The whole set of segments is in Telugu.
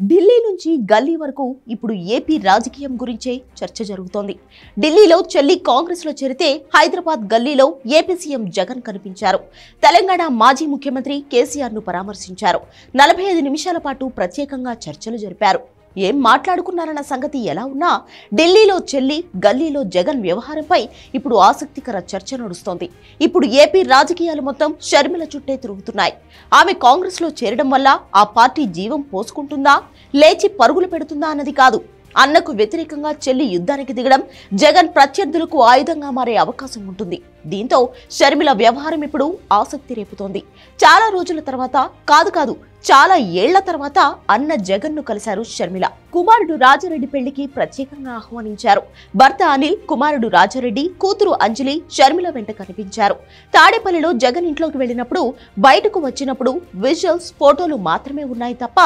ఢిల్లీ నుంచి గల్లీ వరకు ఇప్పుడు ఏపీ రాజకీయం గురించే చర్చ జరుగుతోంది. ఢిల్లీలో చెల్లి కాంగ్రెస్ లో చేరితే హైదరాబాద్ గల్లీలో ఏపీ సీఎం జగన్ కనిపించారు. తెలంగాణ మాజీ ముఖ్యమంత్రి కేసీఆర్ ను పరామర్శించారు. 45 నిమిషాల పాటు ప్రత్యేకంగా చర్చలు జరిపారు. ఏం మాట్లాడుకున్నారన్న సంగతి ఎలా ఉన్నా ఢిల్లీలో చెల్లి గల్లీలో జగన్ వ్యవహారంపై ఇప్పుడు ఆసక్తికర చర్చ నడుస్తోంది. ఇప్పుడు ఏపీ రాజకీయాలు మొత్తం షర్మిల చుట్టే తిరుగుతున్నాయి. ఆమె కాంగ్రెస్ లో చేరడం వల్ల ఆ పార్టీ జీవం పోసుకుంటుందా, లేచి పరుగులు పెడుతుందా అన్నది కాదు, అన్నకు వ్యతిరేకంగా చెల్లి యుద్ధానికి దిగడం జగన్ ప్రత్యర్థులకు ఆయుధంగా మారే అవకాశం ఉంటుంది. దీంతో షర్మిల వ్యవహారం ఇప్పుడు ఆసక్తి రేపుతోంది. చాలా రోజుల తర్వాత కాదు చాలా ఏళ్ల తర్వాత అన్న జగన్ ను కలిశారు షర్మిల. కుమారుడు రాజారెడ్డి పెళ్లికి ప్రత్యేకంగా ఆహ్వానించారు. భర్త అనిల్, కుమారుడు రాజారెడ్డి, కూతురు అంజలి షర్మిల వెంట కనిపించారు. తాడేపల్లిలో జగన్ ఇంట్లోకి వెళ్లినప్పుడు, బయటకు వచ్చినప్పుడు విజువల్స్, ఫోటోలు మాత్రమే ఉన్నాయి తప్ప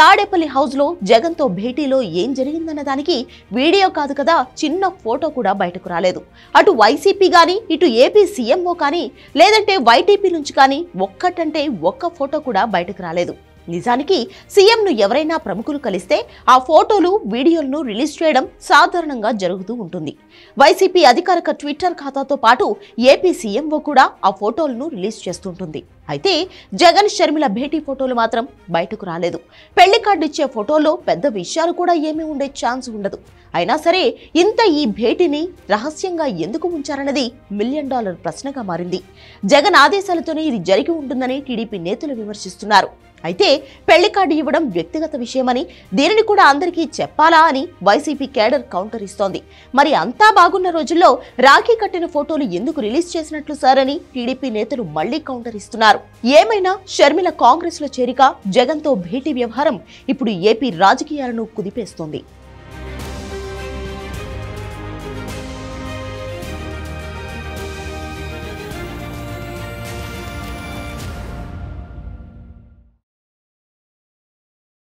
తాడేపల్లి హౌస్ లో జగన్ తో భేటీలో ఏం జరిగిందన్న దానికి వీడియో కాదు కదా, చిన్న ఫోటో కూడా బయటకు రాలేదు. అటు వైసీపీ గాని, ఇటు ఏపీ సీఎంఓ కానీ, లేదంటే వైటీపీ నుంచి కానీ ఒక్కటంటే ఒక్క ఫోటో కూడా బయటకు రాలేదు. నిజానికి సీఎంను ఎవరైనా ప్రముఖులు కలిస్తే ఆ ఫోటోలు, వీడియోలను రిలీజ్ చేయడం సాధారణంగా జరుగుతూ ఉంటుంది. వైసీపీ అధికారిక ట్విట్టర్ ఖాతాతో పాటు ఏపీ సీఎంఓ కూడా ఆ ఫోటోలను రిలీజ్ చేస్తుంటుంది. అయితే జగన్ షర్మిల భేటీ ఫోటోలు మాత్రం బయటకు రాలేదు. పెళ్లి కార్డు ఇచ్చే ఫోటోల్లో పెద్ద విషయాలు కూడా ఏమీ ఉండే ఛాన్స్ ఉండదు. అయినా సరే ఇంత ఈ భేటీని రహస్యంగా ఎందుకు ఉంచారన్నది $1 మిలియన్ ప్రశ్నగా మారింది. జగన్ ఆదేశాలతోనే ఇది జరిగి ఉంటుందని టీడీపీ నేతలు విమర్శిస్తున్నారు. అయితే పెళ్లి కార్డు ఇవ్వడం వ్యక్తిగత విషయమని, దీనిని కూడా అందరికీ చెప్పాలా అని వైసీపీ కేడర్ కౌంటర్ ఇస్తోంది. మరి అంతా బాగున్న రోజుల్లో రాఖీ కట్టిన ఫోటోలు ఎందుకు రిలీజ్ చేసినట్లు సార్ అని టీడీపీ నేతలు మళ్లీ కౌంటర్ ఇస్తున్నారు. ఏమైనా షర్మిల కాంగ్రెస్ లో చేరిక, జగన్ తో భేటీ వ్యవహారం ఇప్పుడు ఏపీ రాజకీయాలను కుదిపేస్తోంది.